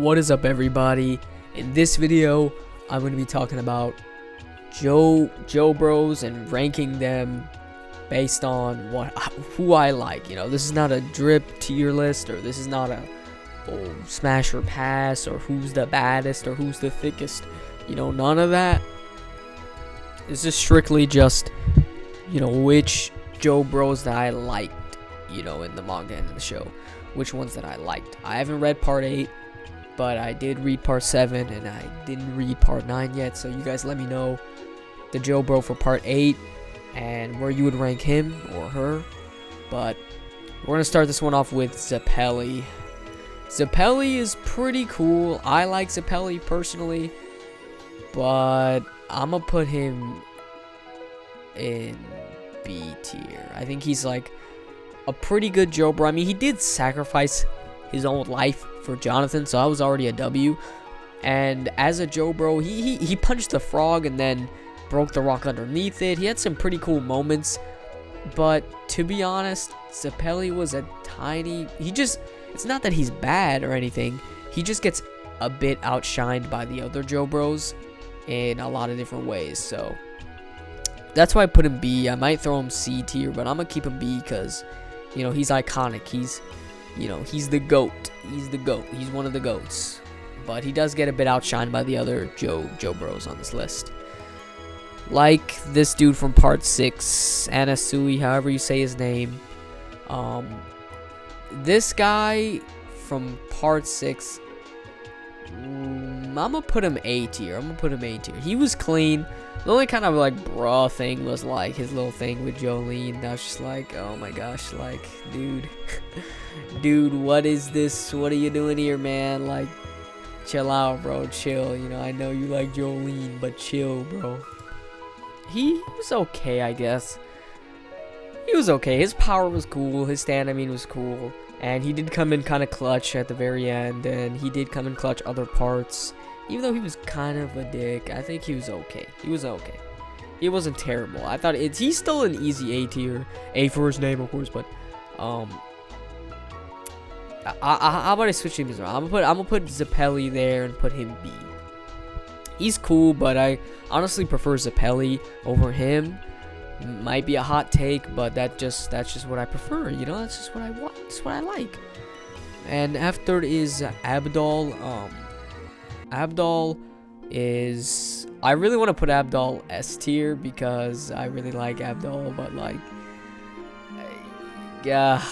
What is up, everybody? In this video, I'm going to be talking about Jobros and ranking them based on who I like. You know, this is not a drip tier list, or this is not a smash or pass, or who's the baddest or who's the thickest. You know, none of that. This is strictly just, you know, which Jobros that I liked, you know, in the manga and in the show. Which ones that I liked. I haven't read part 8, but I did read part 7, and I didn't read part 9 yet. So you guys let me know the Jobro for part 8 and where you would rank him or her. But we're gonna start this one off with Zeppeli. Zeppeli is pretty cool. I like Zeppeli personally, but I'm gonna put him in B tier. I think he's like a pretty good Jobro. I mean, he did sacrifice his own life for Jonathan, so I was already a W. And as a Jobro, he punched the frog and then broke the rock underneath it. He had some pretty cool moments, but to be honest, Zeppeli was a tiny. It's not that he's bad or anything. He just gets a bit outshined by the other Jobros in a lot of different ways. So that's why I put him B. I might throw him C tier, but I'm gonna keep him B because, you know, he's iconic. He's the GOAT. He's the GOAT. He's one of the GOATs. But he does get a bit outshined by the other Jobros on this list. Like this dude from part 6, Anasui, however you say his name. This guy from part 6, I'm gonna put him A tier. He was clean. The only kind of like bruh thing was like his little thing with Jolene. That was just like, oh my gosh, like, dude, what is this? What are you doing here, man? Like, chill out, bro, chill. You know, I know you like Jolene, but chill, bro. He was okay, I guess. He was okay. His power was cool. His stamina was cool. And he did come in kind of clutch at the very end. And he did come in clutch other parts. Even though he was kind of a dick, I think he was okay. He was okay. He wasn't terrible. I thought he's still an easy A tier. A for his name, of course, but how about I switch him around? I'm gonna put Zeppeli there and put him B. He's cool, but I honestly prefer Zeppeli over him. Might be a hot take, but that's just what I prefer. You know, that's just what I want. That's what I like. And after is Abdul. Abdul is, I really want to put Abdul S tier because I really like Abdul, but like, yeah,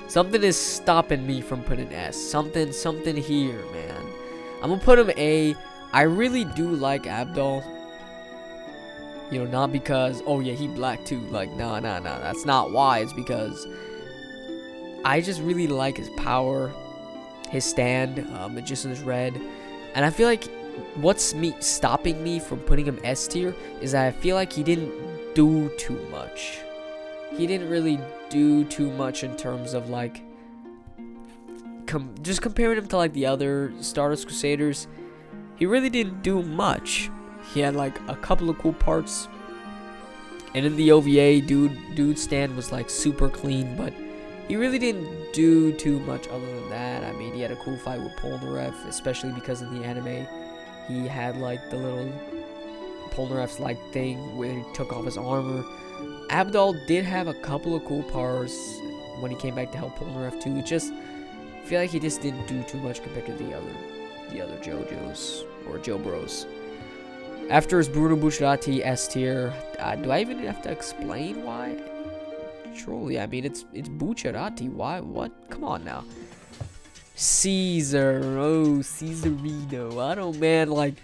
something is stopping me from putting S. Something here, man. I'm gonna put him A. I really do like Abdul. You know, not because, oh yeah, he black too. Like, no, that's not why. It's because I just really like his power. His stand, Magician's Red, and I feel like what's stopping me from putting him S tier is that I feel like he didn't do too much. He didn't really do too much in terms of like, just comparing him to like the other Stardust Crusaders, he really didn't do much. He had like a couple of cool parts, and in the OVA, dude's stand was like super clean, but he really didn't do too much other than that. I mean, he had a cool fight with Polnareff, especially because in the anime, he had like the little Polnareff's like thing where he took off his armor. Abdul did have a couple of cool parts when he came back to help Polnareff too. Just I feel like he just didn't do too much compared to the other JoJos or Jobros. After is Bruno Bucciarati S tier. Do I even have to explain why? Truly, I mean, it's Bucciarati. Why? What? Come on now. Caesar. Oh, Caesarino. I don't, man, like,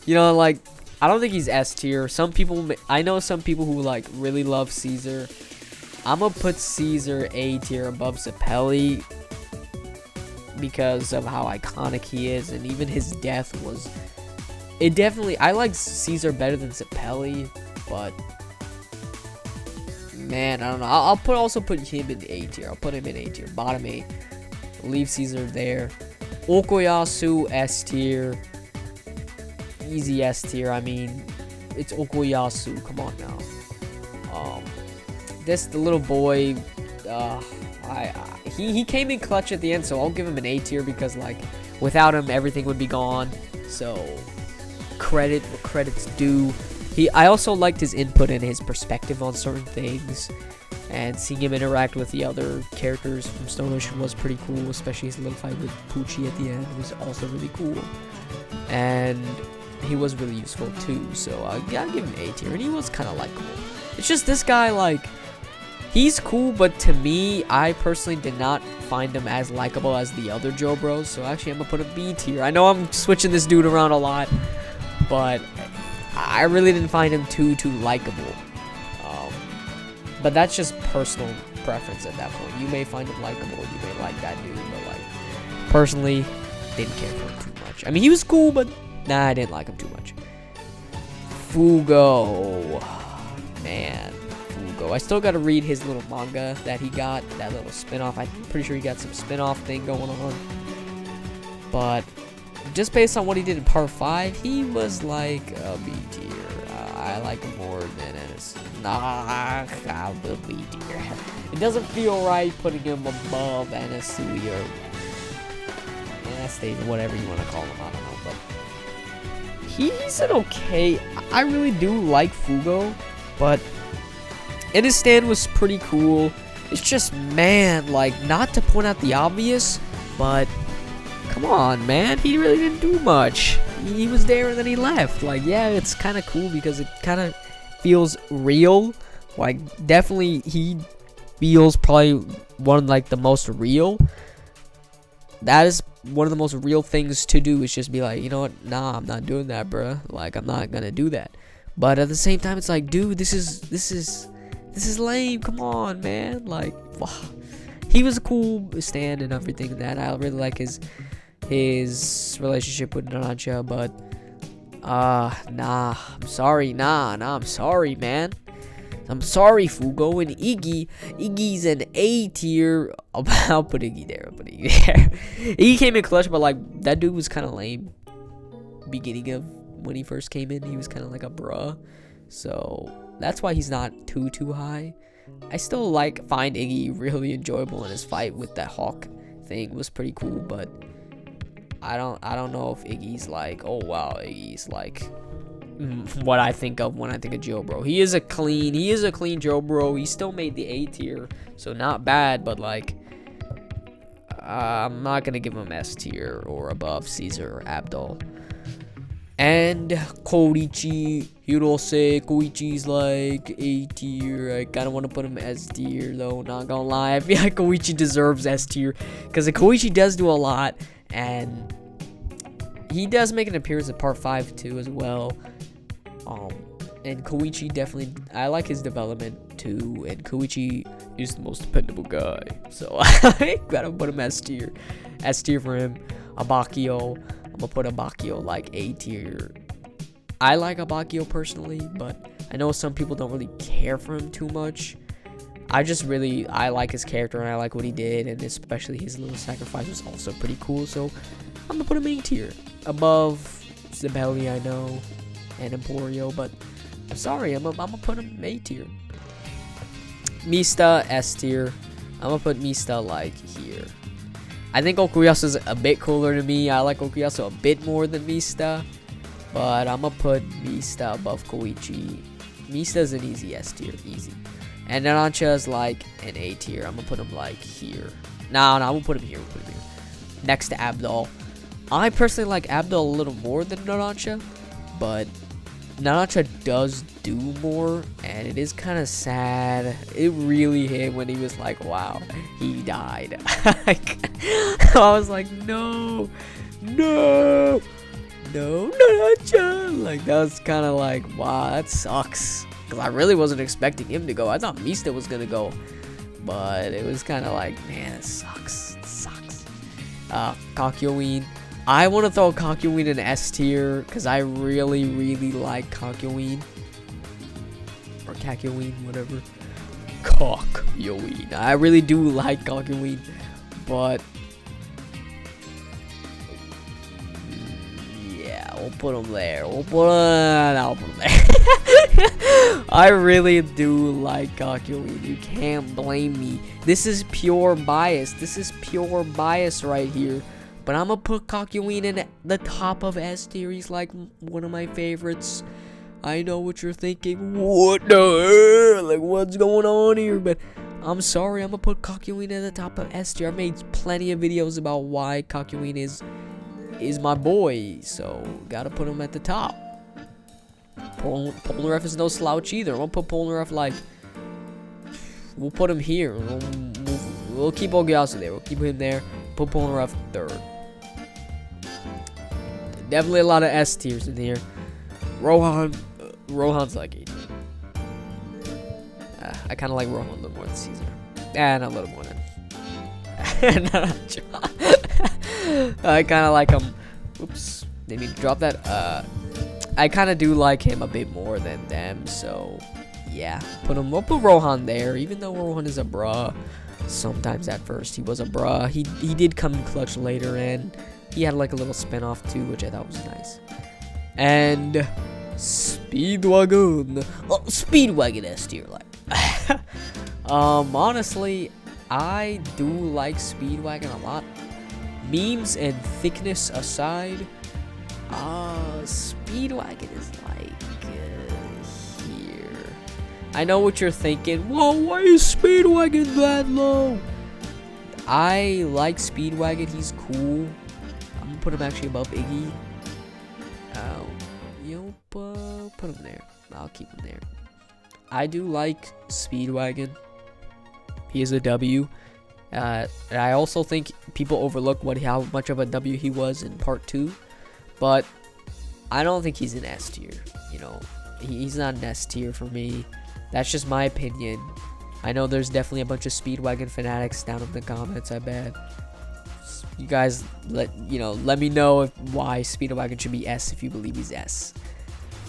you know, like, I don't think he's S tier. Some people, I know some people who, like, really love Caesar. I'm gonna put Caesar A tier above Zeppeli because of how iconic he is, and even his death was, it definitely, I like Caesar better than Zeppeli, but man, I don't know. I'll also put him in the A tier. I'll put him in A tier, bottom 8. Leave Caesar there. Okuyasu S tier. Easy S tier. I mean, it's Okuyasu. Come on now. The little boy he came in clutch at the end, so I'll give him an A tier because like without him everything would be gone. So credit where credit's due. I also liked his input and his perspective on certain things, and seeing him interact with the other characters from Stone Ocean was pretty cool, especially his little fight with Poochie at the end was also really cool, and he was really useful too. So I gotta give him an A tier, and he was kind of likable. It's just this guy, like, he's cool, but to me, I personally did not find him as likable as the other Jobros. So actually, I'm gonna put a B tier. I know I'm switching this dude around a lot, but I really didn't find him too likable. But that's just personal preference at that point. You may find him likable, you may like that dude, but like personally, didn't care for him too much. I mean, he was cool, but nah, I didn't like him too much. Fugo, man, Fugo. I still gotta read his little manga that he got, that little spin-off. I'm pretty sure he got some spin-off thing going on. But just based on what he did in part 5, he was like a B tier. I like him more than Ennis. Nah, I'm a B tier. It doesn't feel right putting him above Anasui or Anastasia, whatever you want to call him. I don't know, but he's an okay. I really do like Fugo, but Ennis stand was pretty cool. It's just, man, like, not to point out the obvious, but come on, man, he really didn't do much. He was there and then he left. Like, yeah, it's kind of cool because it kind of feels real. Like, definitely he feels probably one of like the most real. That is one of the most real things to do, is just be like, you know what, nah, I'm not doing that, bruh. Like, I'm not gonna do that. But at the same time, it's like, dude, this is lame. Come on, man. Like, wow. He was a cool stand and everything. That I really like his relationship with Narancia, but nah, I'm sorry, I'm sorry, man. I'm sorry, Fugo. And Iggy's an A tier. I'll put Iggy there. Iggy came in clutch, but like that dude was kind of lame. Beginning of when he first came in, he was kind of like a bruh. So that's why he's not too high. I still find Iggy really enjoyable, in his fight with that hawk thing was pretty cool, but I don't know if Iggy's like, oh wow, Iggy's like what I think of when I think of Jobro. He is a clean Jobro. He still made the A tier, so not bad, but like I'm not gonna give him S tier or above Caesar or Abdul. And Koichi, Hirose, Koichi's like A tier. I kind of want to put him S tier though, not gonna lie. I feel like Koichi deserves S tier because Koichi does do a lot, and he does make an appearance in part 5 too as well. And Koichi definitely, I like his development too, and Koichi is the most dependable guy, so I gotta put him S tier. S tier for him. Abakio, I'm gonna put Abakio like A tier. I like Abakio personally, but I know some people don't really care for him too much. I like his character and I like what he did, and especially his little sacrifice was also pretty cool, so I'm gonna put him A tier. Above Zibelli, I know, and Emporio, but I'm sorry, I'm gonna put him A tier. Mista, S tier. I'm gonna put Mista like here. I think Okuyasu's a bit cooler to me. I like Okuyasu a bit more than Mista, but I'm gonna put Mista above Koichi. Mista's an easy S tier, easy. And Narancia's like an A tier. I'm gonna put him like here. No, we'll put him here. Next to Abdul. I personally like Abdul a little more than Narancia, but Narancia does do more, and it is kind of sad. It really hit when he was like, wow, he died. I was like, no, Narancia. Like, that was kind of like, wow, that sucks. Because I really wasn't expecting him to go. I thought Mista was going to go. But it was kind of like, man, it sucks. Kakyoin. I want to throw Kakyoin in S tier because I really like Kakyoin. Or Kakyoin, whatever. Kakyoin. I really do like Kakyoin. But yeah, we'll put him there. We'll put him. I'll put him there. I really do like Kakyoin. You can't blame me. This is pure bias. This is pure bias right here. But I'm gonna put Kakyoin in the top of S tier. He's like one of my favorites. I know what you're thinking. What the hell? Like, what's going on here? But I'm sorry, I'm gonna put Kakyoin at the top of S tier. I've made plenty of videos about why Kakyoin is my boy, so gotta put him at the top. Polnareff is no slouch either. I'm gonna put Polnareff like, we'll put him here. We'll keep Ogiasu there. We'll keep him there. Put Polnareff third. Definitely a lot of S tiers in here. Rohan's like 8. I kind of like Rohan a little more than Caesar. And a little more than I kind of like him. Oops, didn't mean to drop that. I kind of do like him a bit more than them. So yeah, we'll put Rohan there. Even though Rohan is a bruh, sometimes at first he was a bruh. He did come in clutch later, and he had like a little spin-off too, which I thought was nice. And Speedwagon. Oh, Speedwagon S tier, like. Honestly, I do like Speedwagon a lot. Memes and thickness aside, Speedwagon is like here. I know what you're thinking. Whoa, why is Speedwagon that low? I like Speedwagon. He's cool. I'm gonna put him actually above Iggy. Put him there. I'll keep him there. I do like Speedwagon. He is a W. And I also think people overlook how much of a W he was in part 2. But I don't think he's an S tier. You know, he's not an S tier for me. That's just my opinion. I know there's definitely a bunch of Speedwagon fanatics down in the comments, I bet. You guys let me know why Speedwagon should be S if you believe he's S.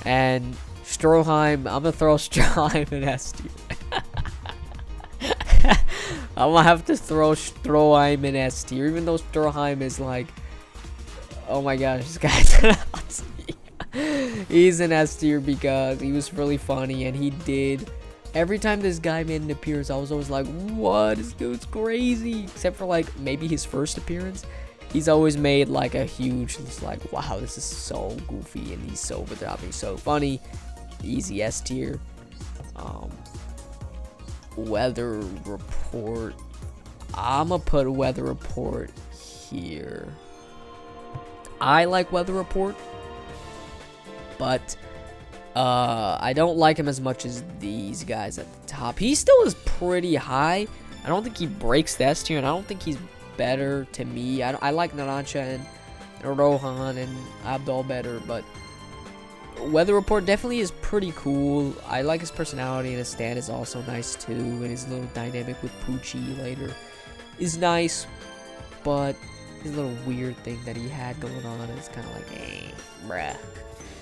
And Stroheim, I'm gonna throw Stroheim in S tier. I'm gonna have to throw Stroheim in S tier, even though Stroheim is like, oh my gosh, this guy's nuts. He's an S tier because he was really funny, and he did. Every time this guy made an appearance, I was always like, what? This dude's crazy. Except for like maybe his first appearance. He's always made like a huge, just like, wow, this is so goofy, and he's so over the top, he's so funny. Easy S tier. Weather Report. I'ma put Weather Report here. I like Weather Report, but I don't like him as much as these guys at the top. He still is pretty high. I don't think he breaks the S tier, and I don't think he's better to me. I like Narancia and Rohan and Abdul better, but Weather Report definitely is pretty cool. I like his personality, and his stand is also nice too, and his little dynamic with Poochie later is nice, but his little weird thing that he had going on is kind of like, bruh.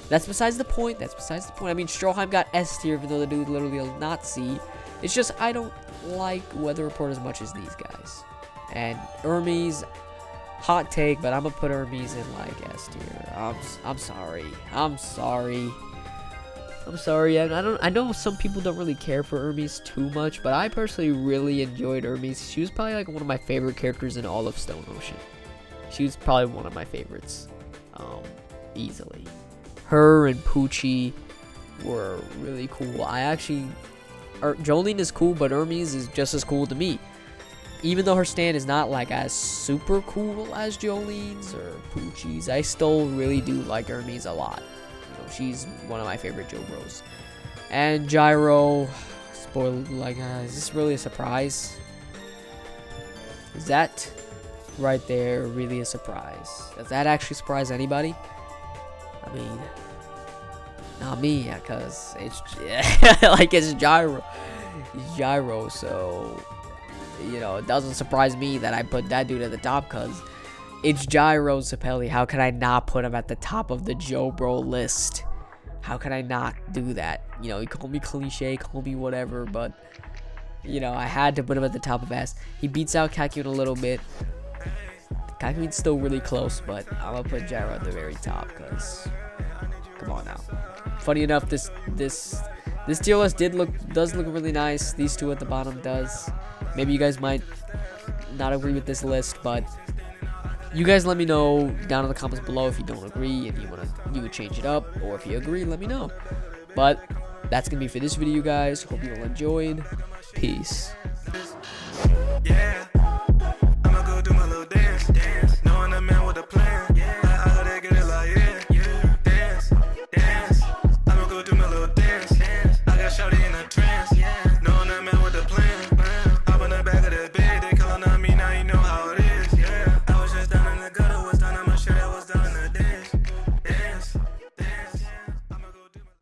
That's besides the point. I mean, Stroheim got S tier, even though the dude literally a Nazi. It's just I don't like Weather Report as much as these guys. And Hermes, hot take, but I'm gonna put Hermes in like S tier. I'm sorry. I know some people don't really care for Hermes too much, but I personally really enjoyed Hermes. She was probably like one of my favorite characters in all of Stone Ocean. She was probably one of my favorites, easily. Her and Poochie were really cool. Jolene is cool, but Hermes is just as cool to me. Even though her stand is not like as super cool as Jolene's or Poochie's, I still really do like Hermes a lot. You know, she's one of my favorite Jobros. And Gyro, spoiler, like, is this really a surprise? Is that right there really a surprise? Does that actually surprise anybody? I mean, not me, cause it's like it's Gyro. It's Gyro, so you know, it doesn't surprise me that I put that dude at the top, cause it's Gyro Sapelli. How can I not put him at the top of the Jobro list? How can I not do that? You know, you call me cliche, call me whatever, but you know, I had to put him at the top of S. He beats out Kakyoin a little bit. Kakuin's still really close, but I'm gonna put Gyro at the very top because, come on now. Funny enough, this tier list does look really nice. These two at the bottom does. Maybe you guys might not agree with this list, but you guys let me know down in the comments below if you don't agree and you would change it up, or if you agree, let me know. But that's gonna be for this video, guys. Hope you all enjoyed. Peace. Yeah.